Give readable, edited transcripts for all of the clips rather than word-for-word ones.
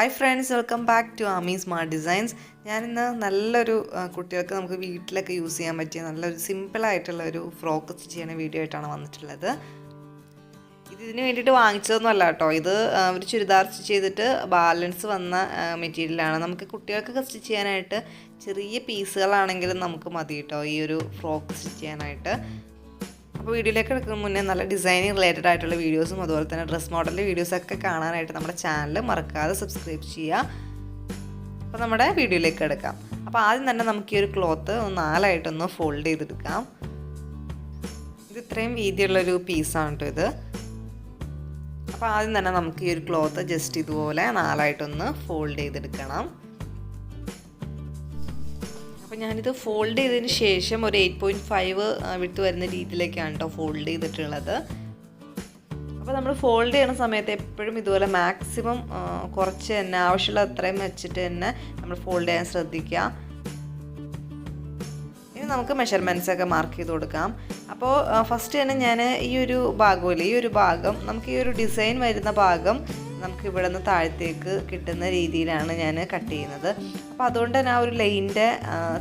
Hi friends, welcome back to Ami Smart Designs. ഞാനിന്ന് നല്ലൊരു കുട്ടികൾക്ക് നമുക്ക് വീട്ടിലൊക്കെ യൂസ് ചെയ്യാൻ പറ്റിയ നല്ലൊരു സിമ്പിളായിട്ടുള്ള ഒരു ഫ്രോക്ക് സ്റ്റിച്ച് ചെയ്യുന്ന വീഡിയോ ആയിട്ടാണ് വന്നിട്ടുള്ളത്. ഇതിന് വേണ്ടിയിട്ട് വാങ്ങിച്ചതൊന്നുമല്ല കേട്ടോ. ഇത് ഒരു ചുരിദാർ സ്റ്റിച്ച് ചെയ്തിട്ട് ബാലൻസ് വന്ന മെറ്റീരിയലാണ്. നമുക്ക് കുട്ടികൾക്കൊക്കെ സ്റ്റിച്ച് ചെയ്യാനായിട്ട് ചെറിയ പീസുകളാണെങ്കിലും നമുക്ക് മതി കേട്ടോ ഈ ഒരു ഫ്രോക്ക് സ്റ്റിച്ച് ചെയ്യാനായിട്ട്. അപ്പോൾ വീഡിയോയിലേക്ക് എടുക്കുന്ന മുന്നേ നല്ല ഡിസൈനിങ് റിലേറ്റഡ് ആയിട്ടുള്ള വീഡിയോസും അതുപോലെ തന്നെ ഡ്രസ് മോഡലിൻ്റെ വീഡിയോസൊക്കെ കാണാനായിട്ട് നമ്മുടെ ചാനൽ മറക്കാതെ സബ്സ്ക്രൈബ് ചെയ്യുക. അപ്പോൾ നമ്മുടെ വീഡിയോയിലേക്ക് എടുക്കാം. അപ്പോൾ ആദ്യം തന്നെ നമുക്ക് ഈ ഒരു ക്ലോത്ത് നാലായിട്ടൊന്ന് ഫോൾഡ് ചെയ്തെടുക്കാം. ഇത് ഇത്രയും വീതിയുള്ളൊരു പീസാണ് കേട്ടോ ഇത്. അപ്പോൾ ആദ്യം തന്നെ നമുക്ക് ഈ ഒരു ക്ലോത്ത് ജസ്റ്റ് ഇതുപോലെ നാലായിട്ടൊന്ന് ഫോൾഡ് ചെയ്തെടുക്കണം. അപ്പോൾ ഞാനിത് ഫോൾഡ് ചെയ്തതിന് ശേഷം ഒരു 8.5 വിട്ട് വരുന്ന രീതിയിലേക്കാണ് കേട്ടോ ഫോൾഡ് ചെയ്തിട്ടുള്ളത്. അപ്പോൾ നമ്മൾ ഫോൾഡ് ചെയ്യുന്ന സമയത്ത് എപ്പോഴും ഇതുപോലെ മാക്സിമം കുറച്ച് തന്നെ ആവശ്യമുള്ള അത്രയും വെച്ചിട്ട് തന്നെ നമ്മൾ ഫോൾഡ് ചെയ്യാൻ ശ്രദ്ധിക്കുക. ഇനി നമുക്ക് മെഷർമെൻറ്റ്സ് ഒക്കെ മാർക്ക് ചെയ്ത് കൊടുക്കാം. അപ്പോൾ ഫസ്റ്റ് തന്നെ ഞാൻ ഈ ഒരു ഭാഗം നമുക്ക് ഈ ഒരു ഡിസൈൻ വരുന്ന ഭാഗം നമുക്ക് ഇവിടെ നിന്ന് താഴത്തേക്ക് കിട്ടുന്ന രീതിയിലാണ് ഞാൻ കട്ട് ചെയ്യുന്നത്. അപ്പോൾ അതുകൊണ്ട് തന്നെ ആ ഒരു ലൈനിൻ്റെ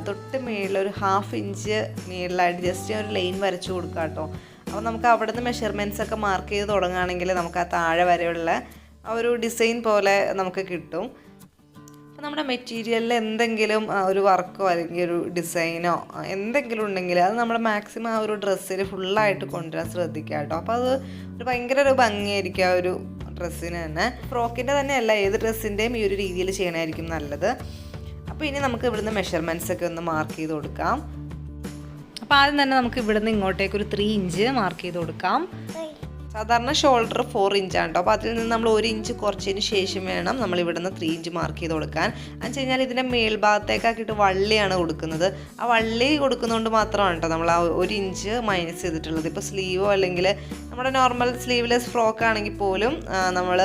തൊട്ട് മേളിൽ ഒരു 1/2 ഇഞ്ച് മേളിലായിട്ട് ജസ്റ്റ് ഒരു ലൈൻ വരച്ചു കൊടുക്കാം കേട്ടോ. അപ്പോൾ നമുക്ക് അവിടെ നിന്ന് മെഷർമെൻറ്റ്സ് ഒക്കെ മാർക്ക് ചെയ്ത് തുടങ്ങുകയാണെങ്കിൽ നമുക്ക് ആ താഴെ വരെയുള്ള ആ ഒരു ഡിസൈൻ പോലെ നമുക്ക് കിട്ടും. അപ്പോൾ നമ്മുടെ മെറ്റീരിയലിൽ എന്തെങ്കിലും ഒരു വർക്കോ അല്ലെങ്കിൽ ഒരു ഡിസൈനോ എന്തെങ്കിലും ഉണ്ടെങ്കിൽ അത് നമ്മൾ മാക്സിമം ആ ഒരു ഡ്രസ്സിൽ ഫുള്ളായിട്ട് കൊണ്ടുവരാൻ ശ്രദ്ധിക്കുക കേട്ടോ. അപ്പോൾ അത് ഒരു ഭയങ്കര ഒരു ഭംഗിയായിരിക്കും ആ ഒരു ഡ്രസ്സിന് തന്നെ. ഫ്രോക്കിൻ്റെ തന്നെയല്ല ഏത് ഡ്രസ്സിൻ്റെയും ഈ ഒരു രീതിയിൽ ചെയ്യണമായിരിക്കും നല്ലത്. അപ്പോൾ ഇനി നമുക്ക് ഇവിടുന്ന് മെഷർമെൻറ്റ്സ് ഒക്കെ ഒന്ന് മാർക്ക് ചെയ്ത് കൊടുക്കാം. അപ്പോൾ ആദ്യം തന്നെ നമുക്ക് ഇവിടുന്ന് ഇങ്ങോട്ടേക്ക് ഒരു 3 ഇഞ്ച് മാർക്ക് ചെയ്ത് കൊടുക്കാം. സാധാരണ ഷോൾഡർ 4 ഇഞ്ചാണ് കേട്ടോ. അപ്പോൾ അതിൽ നിന്ന് നമ്മൾ 1 ഇഞ്ച് കുറച്ചതിന് ശേഷം വേണം നമ്മൾ ഇവിടുന്ന് 3 ഇഞ്ച് മാർക്ക് ചെയ്ത് കൊടുക്കാൻ. എന്ന് വെച്ച് കഴിഞ്ഞാൽ ഇതിൻ്റെ മേൽഭാഗത്തേക്കാക്കിയിട്ട് വള്ളിയാണ് കൊടുക്കുന്നത്. ആ വള്ളി കൊടുക്കുന്നതുകൊണ്ട് മാത്രമാണ് കേട്ടോ നമ്മൾ ആ 1 ഇഞ്ച് മൈനസ് ചെയ്തിട്ടുള്ളത്. ഇപ്പോൾ സ്ലീവോ അല്ലെങ്കിൽ നമ്മുടെ നോർമൽ സ്ലീവ്ലെസ് ഫ്രോക്ക് ആണെങ്കിൽ പോലും നമ്മൾ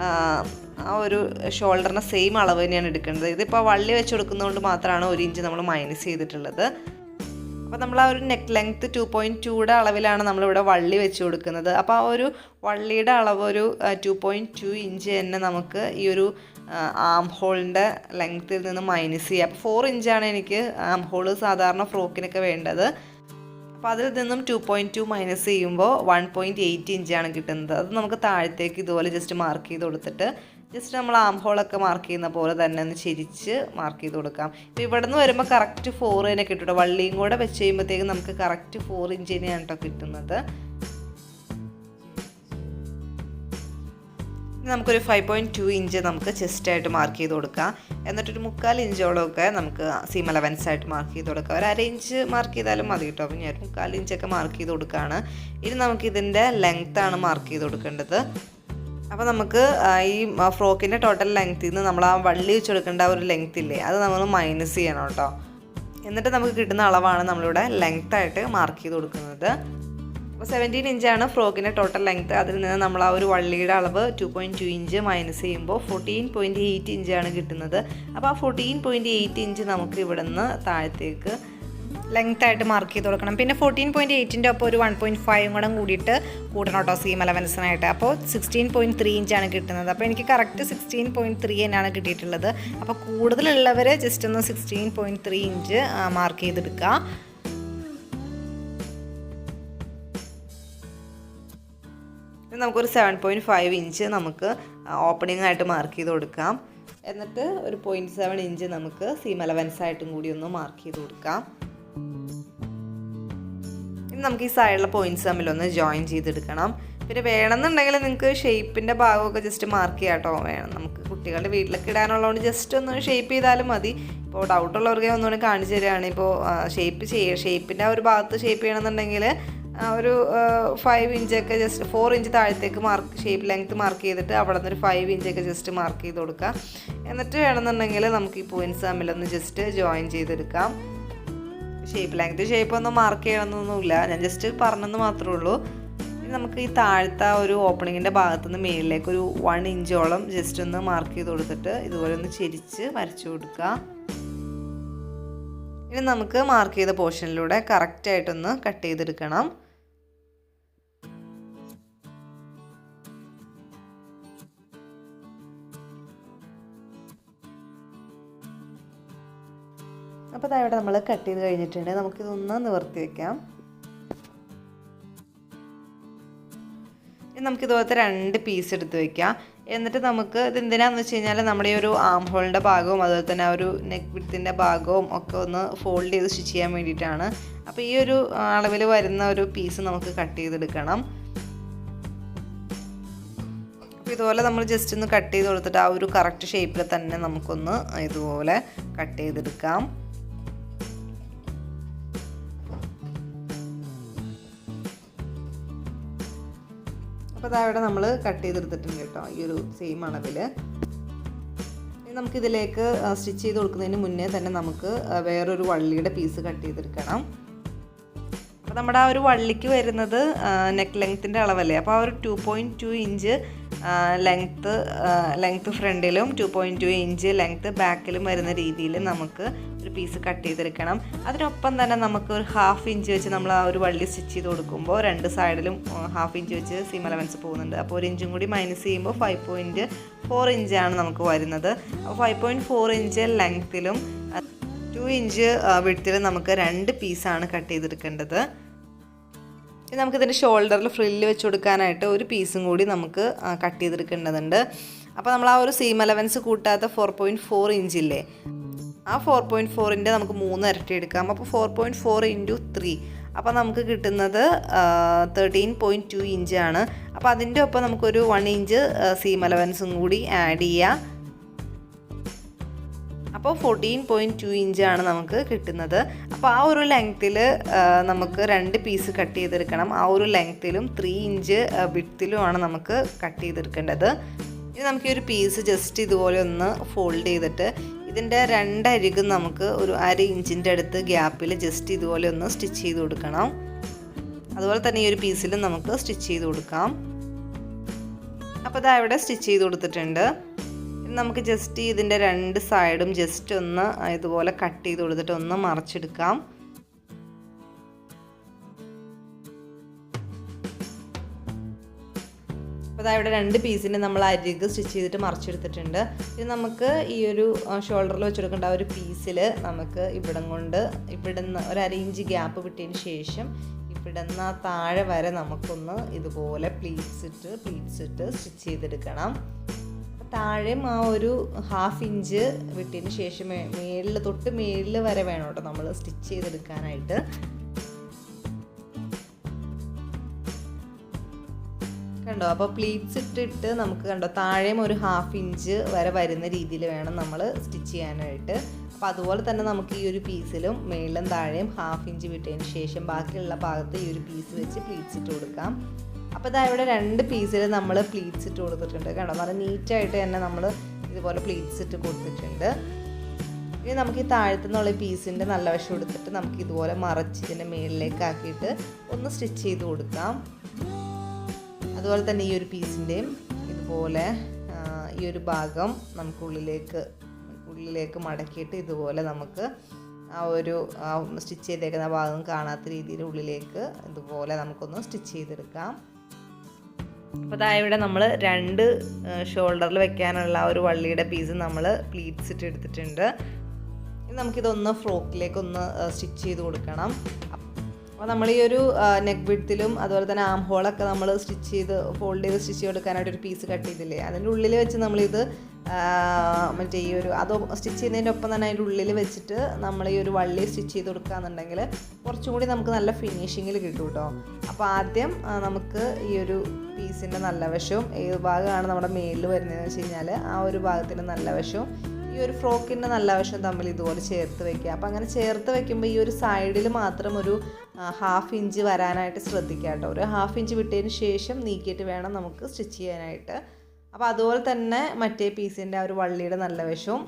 ആ ഒരു ഷോൾഡറിൻ്റെ സെയിം അളവ് തന്നെയാണ് എടുക്കേണ്ടത്. ഇതിപ്പോൾ വള്ളി വെച്ച് കൊടുക്കുന്നതുകൊണ്ട് മാത്രമാണ് 1 ഇഞ്ച് നമ്മൾ മൈനസ് ചെയ്തിട്ടുള്ളത്. അപ്പോൾ നമ്മൾ ആ ഒരു നെക്ക് ലെങ്ത്ത് 2.2യുടെ അളവിലാണ് നമ്മളിവിടെ വള്ളി വെച്ച് കൊടുക്കുന്നത്. അപ്പോൾ ആ ഒരു വള്ളിയുടെ അളവ് ഒരു 2.2 ഇഞ്ച് തന്നെ നമുക്ക് ഈ ഒരു ആം ഹോളിൻ്റെ ലെങ്ത്തിൽ നിന്ന് മൈനസ് ചെയ്യുക. അപ്പോൾ 4 ഇഞ്ചാണ് എനിക്ക് ആം ഹോൾ സാധാരണ ഫ്രോക്കിനൊക്കെ വേണ്ടത്. അപ്പോൾ അതിൽ നിന്നും 2.2 മൈനസ് ചെയ്യുമ്പോൾ 1.8 ഇഞ്ചാണ് കിട്ടുന്നത്. അത് നമുക്ക് താഴത്തേക്ക് ഇതുപോലെ ജസ്റ്റ് മാർക്ക് ചെയ്ത് കൊടുത്തിട്ട് ജസ്റ്റ് നമ്മൾ ആം ഹോളൊക്കെ മാർക്ക് ചെയ്യുന്ന പോലെ തന്നെ ഒന്ന് ചിരിച്ച് മാർക്ക് ചെയ്ത് കൊടുക്കാം. ഇപ്പോൾ ഇവിടെ നിന്ന് വരുമ്പോൾ കറക്റ്റ് 4 തന്നെ കിട്ടും കേട്ടോ. വള്ളിയും കൂടെ വെച്ച് കഴിയുമ്പോഴത്തേക്കും നമുക്ക് കറക്റ്റ് 4 ഇഞ്ച് തന്നെയാണ് കേട്ടോ കിട്ടുന്നത്. നമുക്കൊരു 5.2 ഇഞ്ച് നമുക്ക് ചെസ്റ്റായിട്ട് മാർക്ക് ചെയ്ത് കൊടുക്കാം. എന്നിട്ടൊരു 3/4 ഇഞ്ചോളമൊക്കെ നമുക്ക് സീം അലവൻസ് ആയിട്ട് മാർക്ക് ചെയ്ത് കൊടുക്കാം. ഒരു 1/2 ഇഞ്ച് മാർക്ക് ചെയ്താലും മതി കേട്ടോ. അപ്പോൾ ഞാൻ 3/4 ഇഞ്ചൊക്കെ മാർക്ക് ചെയ്ത് കൊടുക്കുകയാണ്. ഇനി നമുക്കിതിൻ്റെ ലെങ്ത്താണ് മാർക്ക് ചെയ്ത് കൊടുക്കേണ്ടത്. അപ്പോൾ നമുക്ക് ഈ ഫ്രോക്കിൻ്റെ ടോട്ടൽ ലെങ്ത്തിൽ നിന്ന് നമ്മൾ ആ വള്ളി വെച്ച് കൊടുക്കേണ്ട ഒരു ലെങ്ത് ഇല്ലേ അത് നമ്മൾ മൈനസ് ചെയ്യണം കേട്ടോ. എന്നിട്ട് നമുക്ക് കിട്ടുന്ന അളവാണ് നമ്മളിവിടെ ലെങ്ത്തായിട്ട് മാർക്ക് ചെയ്ത് കൊടുക്കുന്നത്. അപ്പോൾ 17 ഇഞ്ചാണ് ഫ്രോക്കിൻ്റെ ടോട്ടൽ ലെങ്ത്ത്. അതിൽ നിന്ന് നമ്മൾ ആ ഒരു വള്ളിയുടെ അളവ് 2.2 ഇഞ്ച് മൈനസ് ചെയ്യുമ്പോൾ 14.8 ഇഞ്ചാണ് കിട്ടുന്നത്. അപ്പോൾ ആ 14.8 ഇഞ്ച് നമുക്ക് ഇവിടെ നിന്ന് താഴത്തേക്ക് ലെങ്ത്തായിട്ട് മാർക്ക് ചെയ്ത് കൊടുക്കണം. പിന്നെ 14.8ൻ്റെ ഒപ്പം ഒരു 1.5 കൂടെ കൂടിയിട്ട് കൂട്ടണം കേട്ടോ സീം അലവൻസിനായിട്ട്. അപ്പോൾ 16.3 ഇഞ്ചാണ് കിട്ടുന്നത്. അപ്പോൾ എനിക്ക് കറക്റ്റ് 16.3 തന്നെയാണ് കിട്ടിയിട്ടുള്ളത്. അപ്പോൾ കൂടുതലുള്ളവർ ജസ്റ്റ് ഒന്ന് 16.3 ഇഞ്ച് മാർക്ക് ചെയ്തെടുക്കുക. നമുക്കൊരു 7.5 ഇഞ്ച് നമുക്ക് ഓപ്പണിംഗ് ആയിട്ട് മാർക്ക് ചെയ്ത് കൊടുക്കാം. എന്നിട്ട് ഒരു 0.7 ഇഞ്ച് നമുക്ക് സീം അലവൻസ് ആയിട്ടും കൂടി ഒന്ന് മാർക്ക് ചെയ്ത് കൊടുക്കാം. ഇനി നമുക്ക് ഈ സൈഡിലെ പോയിൻറ്റ്സ് തമ്മിലൊന്ന് ജോയിൻ ചെയ്തെടുക്കണം. പിന്നെ വേണമെന്നുണ്ടെങ്കിൽ നിങ്ങൾക്ക് ഷേപ്പിൻ്റെ ഭാഗമൊക്കെ ജസ്റ്റ് മാർക്ക് ചെയ്യാം കേട്ടോ. വേണം നമുക്ക് കുട്ടികളുടെ വീട്ടിലൊക്കെ ഇടാനുള്ളതുകൊണ്ട് ജസ്റ്റ് ഒന്ന് ഷേപ്പ് ചെയ്താലും മതി. ഇപ്പോൾ ഡൗട്ടുള്ളവർക്ക് ഒന്നുകൂടി കാണിച്ചു തരികയാണ്. ഇപ്പോൾ ഷേപ്പിൻ്റെ ആ ഒരു ഭാഗത്ത് ഷേപ്പ് ചെയ്യണമെന്നുണ്ടെങ്കിൽ ഒരു 5 ഇഞ്ചൊക്കെ ജസ്റ്റ് 4 ഇഞ്ച് താഴത്തേക്ക് ഷേപ്പ് ലെങ്ത്ത് മാർക്ക് ചെയ്തിട്ട് അവിടെ നിന്നൊരു 5 ഇഞ്ചൊക്കെ ജസ്റ്റ് മാർക്ക് ചെയ്ത് കൊടുക്കുക. എന്നിട്ട് വേണമെന്നുണ്ടെങ്കിൽ നമുക്ക് ഈ പോയിൻറ്റ്സ് തമ്മിലൊന്ന് ജസ്റ്റ് ജോയിൻ ചെയ്തെടുക്കാം. ഷേപ്പ് ഒന്നും മാർക്ക് ചെയ്യണമെന്നൊന്നുമില്ല, ഞാൻ ജസ്റ്റ് പറഞ്ഞെന്ന് മാത്രമേ ഉള്ളൂ. ഇനി നമുക്ക് ഈ താഴത്തെ ഒരു ഓപ്പണിങ്ങിൻ്റെ ഭാഗത്തുനിന്ന് മേളിലേക്ക് ഒരു 1 ഇഞ്ചോളം ജസ്റ്റ് ഒന്ന് മാർക്ക് ചെയ്ത് കൊടുത്തിട്ട് ഇതുപോലെ ഒന്ന് ചെരിച്ച് വരച്ചു കൊടുക്കുക. ഇനി നമുക്ക് മാർക്ക് ചെയ്ത പോർഷനിലൂടെ കറക്റ്റായിട്ടൊന്ന് കട്ട് ചെയ്തെടുക്കണം. അപ്പോൾ അതവിടെ നമ്മൾ കട്ട് ചെയ്ത് കഴിഞ്ഞിട്ടുണ്ട്. നമുക്കിതൊന്ന് നിവർത്തി വയ്ക്കാം. നമുക്കിതുപോലത്തെ 2 പീസ് എടുത്ത് വയ്ക്കാം. എന്നിട്ട് നമുക്ക് ഇതെന്തിനാണെന്ന് വെച്ച് കഴിഞ്ഞാൽ നമ്മുടെ ഈ ഒരു ആം ഹോളിൻ്റെ ഭാഗവും അതുപോലെ തന്നെ ആ ഒരു നെക്ക് വിഡ്ത്തിൻ്റെ ഭാഗവും ഒക്കെ ഒന്ന് ഫോൾഡ് ചെയ്ത് സ്റ്റിച്ച് ചെയ്യാൻ വേണ്ടിയിട്ടാണ്. അപ്പോൾ ഈ ഒരു അളവിൽ വരുന്ന ഒരു പീസ് നമുക്ക് കട്ട് ചെയ്തെടുക്കണം. അപ്പോൾ ഇതുപോലെ നമ്മൾ ജസ്റ്റ് ഒന്ന് കട്ട് ചെയ്ത് കൊടുത്തിട്ട് ആ ഒരു കറക്റ്റ് ഷേപ്പിൽ തന്നെ നമുക്കൊന്ന് ഇതുപോലെ കട്ട് ചെയ്തെടുക്കാം. അപ്പോൾ അതവിടെ നമ്മൾ കട്ട് ചെയ്തെടുത്തിട്ടുണ്ട് കേട്ടോ, ഈ ഒരു സെയിം അളവിൽ. നമുക്കിതിലേക്ക് സ്റ്റിച്ച് ചെയ്ത് കൊടുക്കുന്നതിന് മുന്നേ തന്നെ നമുക്ക് വേറൊരു വള്ളിയുടെ പീസ് കട്ട് ചെയ്തെടുക്കണം. അപ്പോൾ നമ്മുടെ ആ ഒരു വള്ളിക്ക് വരുന്നത് നെക്ക് ലെങ്ത്തിൻ്റെ അളവല്ലേ. അപ്പോൾ ആ ഒരു 2.2 ഇഞ്ച് ലെങ്ത്ത് ഫ്രണ്ടിലും 2.2 ഇഞ്ച് ലെങ്ത്ത് ബാക്കിലും വരുന്ന രീതിയിൽ നമുക്ക് ഒരു പീസ് കട്ട് ചെയ്തെടുക്കണം. അതിനൊപ്പം തന്നെ നമുക്ക് ഒരു 1/2 ഇഞ്ച് വെച്ച് നമ്മൾ ആ ഒരു വള്ളി സ്റ്റിച്ച് ചെയ്ത് കൊടുക്കുമ്പോൾ 2 സൈഡിലും 1/2 ഇഞ്ച് വെച്ച് സീം അലവൻസ് പോകുന്നുണ്ട്. അപ്പോൾ 1 ഇഞ്ചും കൂടി മൈനസ് ചെയ്യുമ്പോൾ 5.4 ഇഞ്ചാണ് നമുക്ക് വരുന്നത്. അപ്പോൾ 5.4 ഇഞ്ച് ലെങ്ത്തിലും 2 ഇഞ്ച് വിഡ്ത്തിലും നമുക്ക് 2 പീസാണ് കട്ട് ചെയ്തെടുക്കേണ്ടത്. നമുക്കിതിൻ്റെ ഷോൾഡറിൽ ഫ്രില്ല് വെച്ച് കൊടുക്കാനായിട്ട് ഒരു പീസും കൂടി നമുക്ക് കട്ട് ചെയ്തെടുക്കേണ്ടതുണ്ട്. അപ്പോൾ നമ്മൾ ആ ഒരു സീം അലവൻസ് കൂട്ടാത്ത 4.4 ഇഞ്ചില്ലേ, ആ 4.4ൻ്റെ നമുക്ക് 3 ഇരട്ടി എടുക്കാം. അപ്പോൾ 4.4 × 3, അപ്പോൾ നമുക്ക് കിട്ടുന്നത് 13.2 ഇഞ്ചാണ്. അപ്പോൾ അതിൻ്റെ ഒപ്പം നമുക്കൊരു 1 ഇഞ്ച് സീം അലവൻസും കൂടി ആഡ് ചെയ്യാം. അപ്പോൾ 14.2 ഇഞ്ചാണ് നമുക്ക് കിട്ടുന്നത്. അപ്പോൾ ആ ഒരു ലെങ്ത്തിൽ നമുക്ക് 2 പീസ് കട്ട് ചെയ്തെടുക്കണം. ആ ഒരു ലെങ്ത്തിലും 3 ഇഞ്ച് വിഡ്ത്തിലുമാണ് നമുക്ക് കട്ട് ചെയ്തെടുക്കേണ്ടത്. ഇനി നമുക്ക് ഈ ഒരു പീസ് ജസ്റ്റ് ഇതുപോലെ ഒന്ന് ഫോൾഡ് ചെയ്തിട്ട് ഇതിൻ്റെ 2 അരികും നമുക്ക് ഒരു 1/2 ഇഞ്ചിൻ്റെ അടുത്ത് ഗ്യാപ്പിൽ ജസ്റ്റ് ഇതുപോലെ ഒന്ന് സ്റ്റിച്ച് ചെയ്ത് കൊടുക്കണം. അതുപോലെ തന്നെ ഈ ഒരു പീസിലും നമുക്ക് സ്റ്റിച്ച് ചെയ്ത് കൊടുക്കാം. അപ്പോൾ ഇതാ ഇവിടെ സ്റ്റിച്ച് ചെയ്ത് കൊടുത്തിട്ടുണ്ട്. നമുക്ക് ജസ്റ്റ് ഇതിൻ്റെ 2 സൈഡും ജസ്റ്റ് ഒന്ന് ഇതുപോലെ കട്ട് ചെയ്ത് കൊടുത്തിട്ട് ഒന്ന് മറച്ചെടുക്കാം. അപ്പോൾ ഇവിടെ 2 പീസിന് നമ്മൾ അരിക് സ്റ്റിച്ച് ചെയ്തിട്ട് മറച്ചെടുത്തിട്ടുണ്ട്. ഇത് നമുക്ക് ഈ ഒരു ഷോൾഡറിൽ വെച്ചെടുക്കേണ്ട ആ ഒരു പീസിൽ നമുക്ക് ഇവിടുന്ന് ഒരു 1/2 ഇഞ്ച് ഗ്യാപ്പ് വിട്ടതിന് ശേഷം ഇവിടുന്ന് താഴെ വരെ നമുക്കൊന്ന് ഇതുപോലെ പ്ലീറ്റ്സ് ഇട്ട് സ്റ്റിച്ച് ചെയ്തെടുക്കണം. താഴെയും ആ ഒരു 1/2 ഇഞ്ച് വിട്ടതിന് ശേഷം തൊട്ട് മേളിൽ വരെ വേണം കേട്ടോ നമ്മൾ സ്റ്റിച്ച് ചെയ്തെടുക്കാനായിട്ട്. കണ്ടോ, അപ്പോൾ പ്ലീറ്റ്സ് ഇട്ടിട്ട് നമുക്ക് കണ്ടോ താഴെയും ഒരു 1/2 ഇഞ്ച് വരെ വരുന്ന രീതിയിൽ വേണം നമ്മൾ സ്റ്റിച്ച് ചെയ്യാനായിട്ട്. അപ്പോൾ അതുപോലെ തന്നെ നമുക്ക് ഈ ഒരു പീസിലും മേളിലും താഴെയും 1/2 ഇഞ്ച് വിട്ടതിന് ശേഷം ബാക്കിയുള്ള ഭാഗത്ത് ഈ ഒരു പീസ് വെച്ച് പ്ലീറ്റ്സ് ഇട്ട് കൊടുക്കാം. അപ്പോൾ ഇതാ ഇവിടെ 2 പീസിൽ നമ്മൾ പ്ലീറ്റ്സ് ഇട്ട് കൊടുത്തിട്ടുണ്ട്. കണ്ടോ, നല്ല നീറ്റായിട്ട് തന്നെ നമ്മൾ ഇതുപോലെ പ്ലീറ്റ്സ് ഇട്ട് കൊടുത്തിട്ടുണ്ട്. ഇനി നമുക്ക് ഈ താഴത്തുനിന്നുള്ള പീസിൻ്റെ നല്ല വശം എടുത്തിട്ട് നമുക്ക് ഇതുപോലെ മറച്ച് ഇതിൻ്റെ മേളിലേക്ക് ആക്കിയിട്ട് ഒന്ന് സ്റ്റിച്ച് ചെയ്ത് കൊടുക്കാം. അതുപോലെ തന്നെ ഈ ഒരു പീസിൻ്റെയും ഇതുപോലെ ഈ ഒരു ഭാഗം നമുക്ക് ഉള്ളിലേക്ക് മടക്കിയിട്ട് ഇതുപോലെ നമുക്ക് ആ ഒരു സ്റ്റിച്ച് ചെയ്തേക്കുന്ന ഭാഗം കാണാത്ത രീതിയിൽ ഉള്ളിലേക്ക് ഇതുപോലെ നമുക്കൊന്ന് സ്റ്റിച്ച് ചെയ്തെടുക്കാം. അപ്പോൾ അതായത് ഇവിടെ നമ്മൾ 2 ഷോൾഡറിൽ വെക്കാനുള്ള ആ ഒരു വള്ളിയുടെ പീസ് നമ്മൾ പ്ലീറ്റ്സ് ഇട്ട് എടുത്തിട്ടുണ്ട്. ഇനി നമുക്കിതൊന്ന് ഫ്രോക്കിലേക്കൊന്ന് സ്റ്റിച്ച് ചെയ്ത് കൊടുക്കണം. അപ്പോൾ നമ്മൾ ഈ ഒരു നെക്ക് വിഡ്ത്തിലും അതുപോലെ തന്നെ ആം ഹോളൊക്കെ നമ്മൾ ഫോൾഡ് ചെയ്ത് സ്റ്റിച്ച് ചെയ്ത് കൊടുക്കാനായിട്ടൊരു പീസ് കട്ട് ചെയ്തില്ലേ, അതിൻ്റെ ഉള്ളിൽ വെച്ച് നമ്മളിത് മറ്റേ ഈ ഒരു അത് സ്റ്റിച്ച് ചെയ്യുന്നതിൻ്റെ ഒപ്പം തന്നെ അതിൻ്റെ ഉള്ളിൽ വെച്ചിട്ട് നമ്മൾ ഈ ഒരു വള്ളി സ്റ്റിച്ച് ചെയ്ത് കൊടുക്കുകയെന്നുണ്ടെങ്കിൽ കുറച്ചും കൂടി നമുക്ക് നല്ല ഫിനിഷിങ്ങിൽ കിട്ടും കേട്ടോ. അപ്പോൾ ആദ്യം നമുക്ക് ഈ ഒരു പീസിൻ്റെ നല്ല വശവും ഏത് ഭാഗമാണ് നമ്മുടെ മേലിൽ വരുന്നതെന്ന് വെച്ച് കഴിഞ്ഞാൽ ആ ഒരു ഭാഗത്തിൻ്റെ നല്ല വശവും ഈ ഒരു ഫ്രോക്കിൻ്റെ നല്ല വശവും തമ്മിൽ ഇതുപോലെ ചേർത്ത് വയ്ക്കുക. അപ്പോൾ അങ്ങനെ ചേർത്ത് വയ്ക്കുമ്പോൾ ഈ ഒരു സൈഡിൽ മാത്രം ഒരു 1/2 ഇഞ്ച് വരാനായിട്ട് ശ്രദ്ധിക്കുക കേട്ടോ. ഒരു 1/2 ഇഞ്ച് വിട്ടതിന് ശേഷം നീക്കിയിട്ട് വേണം നമുക്ക് സ്റ്റിച്ച് ചെയ്യാനായിട്ട്. അപ്പോൾ അതുപോലെ തന്നെ മറ്റേ പീസിൻ്റെ ആ ഒരു വള്ളിയുടെ നല്ല വശവും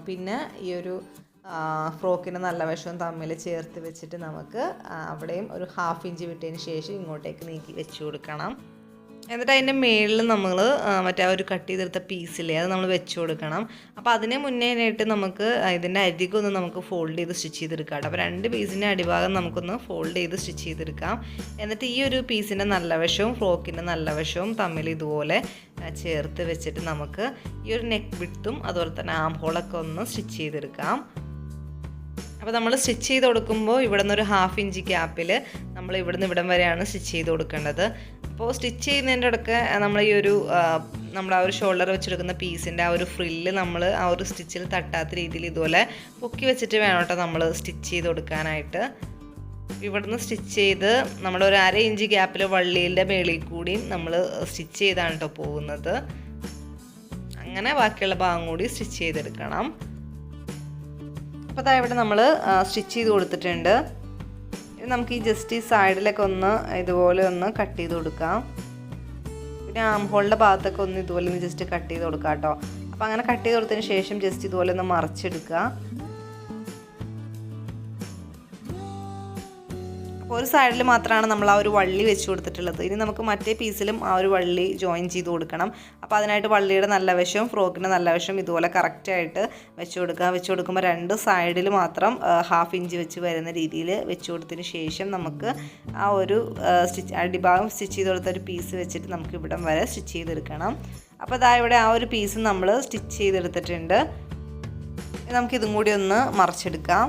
പിന്നെ ഈ ഒരു ഫ്രോക്കിൻ്റെ നല്ല വശവും തമ്മിൽ ചേർത്ത് വെച്ചിട്ട് നമുക്ക് അവിടെയും ഒരു 1/2 ഇഞ്ച് വിട്ടതിന് ശേഷം ഇങ്ങോട്ടേക്ക് നീക്കി വെച്ച് കൊടുക്കണം. എന്നിട്ട് അതിൻ്റെ മേളിൽ നമ്മൾ മറ്റേ ആ ഒരു കട്ട് ചെയ്തെടുത്ത പീസില്ലേ അത് നമ്മൾ വെച്ച് കൊടുക്കണം. അപ്പോൾ അതിനെ മുന്നേനായിട്ട് നമുക്ക് ഇതിൻ്റെ അരികൊന്ന് നമുക്ക് ഫോൾഡ് ചെയ്ത് സ്റ്റിച്ച് ചെയ്തെടുക്കാം കേട്ടോ. അപ്പോൾ 2 പീസിൻ്റെ അടിഭാഗം നമുക്കൊന്ന് ഫോൾഡ് ചെയ്ത് സ്റ്റിച്ച് ചെയ്തെടുക്കാം. എന്നിട്ട് ഈ ഒരു പീസിൻ്റെ നല്ല വശവും ഫ്രോക്കിൻ്റെ നല്ല വശവും തമ്മിൽ ഇതുപോലെ ചേർത്ത് വെച്ചിട്ട് നമുക്ക് ഈ ഒരു നെക്ക് വിഡ്ത്തും അതുപോലെ തന്നെ ആം ഹോളൊക്കെ ഒന്ന് സ്റ്റിച്ച് ചെയ്തെടുക്കാം. അപ്പോൾ നമ്മൾ സ്റ്റിച്ച് ചെയ്ത് കൊടുക്കുമ്പോൾ ഇവിടെ നിന്നൊരു 1/2 ഇഞ്ച് ഗ്യാപ്പിൽ നമ്മൾ ഇവിടുന്ന് ഇവിടം വരെയാണ് സ്റ്റിച്ച് ചെയ്ത് കൊടുക്കേണ്ടത്. അപ്പോൾ സ്റ്റിച്ച് ചെയ്യുന്നതിൻ്റെ ഇടയ്ക്ക് നമ്മൾ ഈ ഒരു നമ്മൾ ആ ഒരു ഷോൾഡർ വെച്ചെടുക്കുന്ന പീസിൻ്റെ ആ ഒരു ഫ്രില്ല് നമ്മൾ ആ ഒരു സ്റ്റിച്ചിൽ തട്ടാത്ത രീതിയിൽ ഇതുപോലെ പൊക്കി വെച്ചിട്ട് വേണം കേട്ടോ നമ്മൾ സ്റ്റിച്ച് ചെയ്ത് കൊടുക്കാനായിട്ട്. ഇവിടുന്ന് സ്റ്റിച്ച് ചെയ്ത് നമ്മളൊരു 1/2 ഇഞ്ച് ഗ്യാപ്പിൽ വള്ളിയുടെ മേളിൽ കൂടിയും നമ്മൾ സ്റ്റിച്ച് ചെയ്താണ് കേട്ടോ പോകുന്നത്. അങ്ങനെ ബാക്കിയുള്ള ഭാഗം കൂടി സ്റ്റിച്ച് ചെയ്തെടുക്കണം. അപ്പോൾ അതാ ഇവിടെ നമ്മൾ സ്റ്റിച്ച് ചെയ്ത് കൊടുത്തിട്ടുണ്ട്. ഇനി നമുക്ക് ഈ ജസ്റ്റ് ഈ സൈഡിലൊക്കെ ഒന്ന് ഇതുപോലെ ഒന്ന് കട്ട് ചെയ്ത് കൊടുക്കാം. പിന്നെ ആം ഹോളിൻ്റെ ഭാഗത്തൊക്കെ ഒന്ന് ഇതുപോലെ ഒന്ന് ജസ്റ്റ് കട്ട് ചെയ്ത് കൊടുക്കാം കേട്ടോ. അപ്പോൾ അങ്ങനെ കട്ട് ചെയ്ത് കൊടുത്തതിന് ശേഷം ജസ്റ്റ് ഇതുപോലെ ഒന്ന് മറിച്ചെടുക്കുക. അപ്പോൾ ഒരു സൈഡിൽ മാത്രമാണ് നമ്മൾ ആ ഒരു വള്ളി വെച്ച് കൊടുത്തിട്ടുള്ളത്. ഇനി നമുക്ക് മറ്റേ പീസിലും ആ ഒരു വള്ളി ജോയിൻ ചെയ്ത് കൊടുക്കണം. അപ്പോൾ അതിനായിട്ട് വള്ളിയുടെ നല്ല വശവും ഫ്രോക്കിൻ്റെ നല്ല വശവും ഇതുപോലെ കറക്റ്റായിട്ട് വെച്ച് കൊടുക്കുക. വെച്ച് കൊടുക്കുമ്പോൾ 2 സൈഡിൽ മാത്രം 1/2 ഇഞ്ച് വെച്ച് വരുന്ന രീതിയിൽ വെച്ച് കൊടുത്തതിന് ശേഷം നമുക്ക് ആ ഒരു അടിഭാഗം സ്റ്റിച്ച് ചെയ്ത് കൊടുത്ത ഒരു പീസ് വെച്ചിട്ട് നമുക്ക് ഇവിടം വരെ സ്റ്റിച്ച് ചെയ്തെടുക്കണം. അപ്പോൾ അതാ ഇവിടെ ആ ഒരു പീസ് നമ്മൾ സ്റ്റിച്ച് ചെയ്തെടുത്തിട്ടുണ്ട്. നമുക്കിതും കൂടി ഒന്ന് മറിച്ചെടുക്കാം.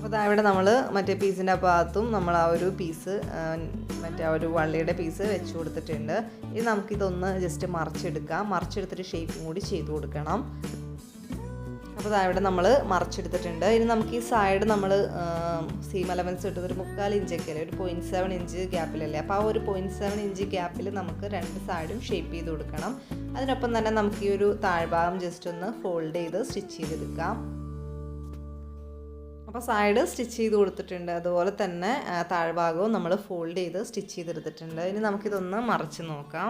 അപ്പോൾ ഇവിടെ നമ്മൾ മറ്റേ പീസിൻ്റെ ഭാഗത്തും നമ്മൾ ആ ഒരു പീസ് മറ്റേ ആ ഒരു വള്ളിയുടെ പീസ് വെച്ച് കൊടുത്തിട്ടുണ്ട്. ഇനി നമുക്കിതൊന്ന് ജസ്റ്റ് മറിച്ചെടുക്കാം. മറിച്ചെടുത്തിട്ട് ഷേപ്പും കൂടി ചെയ്ത് കൊടുക്കണം. അപ്പോൾ ഇവിടെ നമ്മൾ മറിച്ചെടുത്തിട്ടുണ്ട്. ഇനി നമുക്ക് ഈ സൈഡ് നമ്മൾ സീം അലവൻസ് ഇട്ടത് ഒരു 3/4 ഇഞ്ചൊക്കെ അല്ലേ, ഒരു 0.7 ഇഞ്ച് ഗ്യാപ്പിലല്ലേ. അപ്പോൾ ആ ഒരു 0.7 ഇഞ്ച് ഗ്യാപ്പിൽ നമുക്ക് 2 സൈഡും ഷേപ്പ് ചെയ്ത് കൊടുക്കണം. അതിനൊപ്പം തന്നെ നമുക്ക് ഈ ഒരു താഴ്ഭാഗം ജസ്റ്റ് ഒന്ന് ഫോൾഡ് ചെയ്ത് സ്റ്റിച്ച് ചെയ്തെടുക്കാം. അപ്പോൾ സൈഡ് സ്റ്റിച്ച് ചെയ്ത് കൊടുത്തിട്ടുണ്ട്. അതുപോലെ തന്നെ താഴ്ഭാഗവും നമ്മൾ ഫോൾഡ് ചെയ്ത് സ്റ്റിച്ച് ചെയ്തെടുത്തിട്ടുണ്ട്. ഇനി നമുക്കിതൊന്ന് മറിച്ച് നോക്കാം.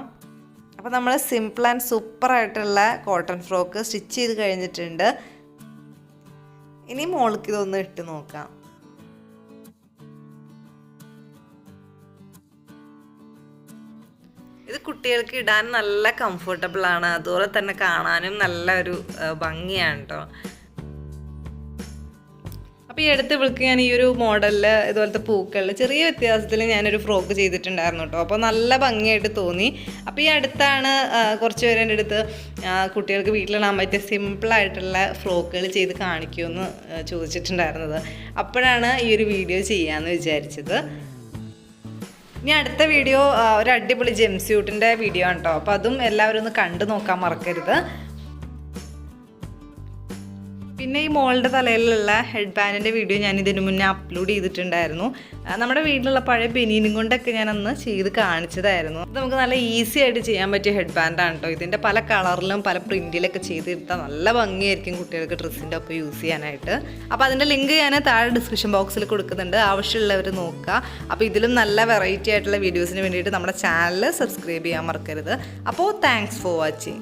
അപ്പോൾ നമ്മൾ സിമ്പിൾ ആൻഡ് സൂപ്പറായിട്ടുള്ള കോട്ടൺ ഫ്രോക്ക് സ്റ്റിച്ച് ചെയ്ത് കഴിഞ്ഞിട്ടുണ്ട്. ഇനി മോൾക്ക് ഇതൊന്ന് ഇട്ട് നോക്കാം. ഇത് കുട്ടികൾക്ക് ഇടാൻ നല്ല കംഫർട്ടബിളാണ്. അതുപോലെ തന്നെ കാണാനും നല്ല ഒരു ഭംഗിയാണ് കേട്ടോ. അപ്പോൾ ഈ അടുത്ത് ഇവൾക്ക് ഞാൻ ഈ ഒരു മോഡലിൽ ഇതുപോലത്തെ പൂക്കളിൽ ചെറിയ വ്യത്യാസത്തിൽ ഞാനൊരു ഫ്രോക്ക് ചെയ്തിട്ടുണ്ടായിരുന്നു കേട്ടോ. അപ്പോൾ നല്ല ഭംഗിയായിട്ട് തോന്നി. അപ്പോൾ ഈ അടുത്താണ് കുറച്ച് പേര് എൻ്റെ അടുത്ത് കുട്ടികൾക്ക് വീട്ടിലിടാൻ പറ്റിയ സിമ്പിളായിട്ടുള്ള ഫ്രോക്കുകൾ ചെയ്ത് കാണിക്കുമെന്ന് ചോദിച്ചിട്ടുണ്ടായിരുന്നത്. അപ്പോഴാണ് ഈ ഒരു വീഡിയോ ചെയ്യാമെന്ന് വിചാരിച്ചത്. ഇനി അടുത്ത വീഡിയോ ഒരു അടിപൊളി ജംസ്യൂട്ടിൻ്റെ വീഡിയോ ആണ് കേട്ടോ. അപ്പോൾ അതും എല്ലാവരും ഒന്ന് കണ്ടു നോക്കാൻ മറക്കരുത്. പിന്നെ ഈ മോളുടെ തലയിലുള്ള ഹെഡ് ബാൻഡിൻ്റെ വീഡിയോ ഞാൻ ഇതിനു മുന്നേ അപ്ലോഡ് ചെയ്തിട്ടുണ്ടായിരുന്നു. നമ്മുടെ വീട്ടിലുള്ള പഴയ ബനിയനും കൊണ്ടൊക്കെ ഞാൻ അന്ന് ചെയ്ത് കാണിച്ചതായിരുന്നു. ഇത് നമുക്ക് നല്ല ഈസി ആയിട്ട് ചെയ്യാൻ പറ്റിയ ഹെഡ് ബാൻഡാണ് കേട്ടോ. ഇതിൻ്റെ പല കളറിലും പല പ്രിൻറ്റിലൊക്കെ ചെയ്തെടുത്താൽ നല്ല ഭംഗിയായിരിക്കും കുട്ടികൾക്ക് ഡ്രസ്സിൻ്റെ ഒപ്പം യൂസ് ചെയ്യാനായിട്ട്. അപ്പോൾ അതിൻ്റെ ലിങ്ക് ഞാൻ താഴെ ഡിസ്ക്രിപ്ഷൻ ബോക്സിൽ കൊടുക്കുന്നുണ്ട്. ആവശ്യമുള്ളവർ നോക്കുക. അപ്പോൾ ഇതിലും നല്ല വെറൈറ്റി ആയിട്ടുള്ള വീഡിയോസിന് വേണ്ടിയിട്ട് നമ്മുടെ ചാനൽ സബ്സ്ക്രൈബ് ചെയ്യാൻ മറക്കരുത്. അപ്പോൾ താങ്ക്സ് ഫോർ വാച്ചിങ്.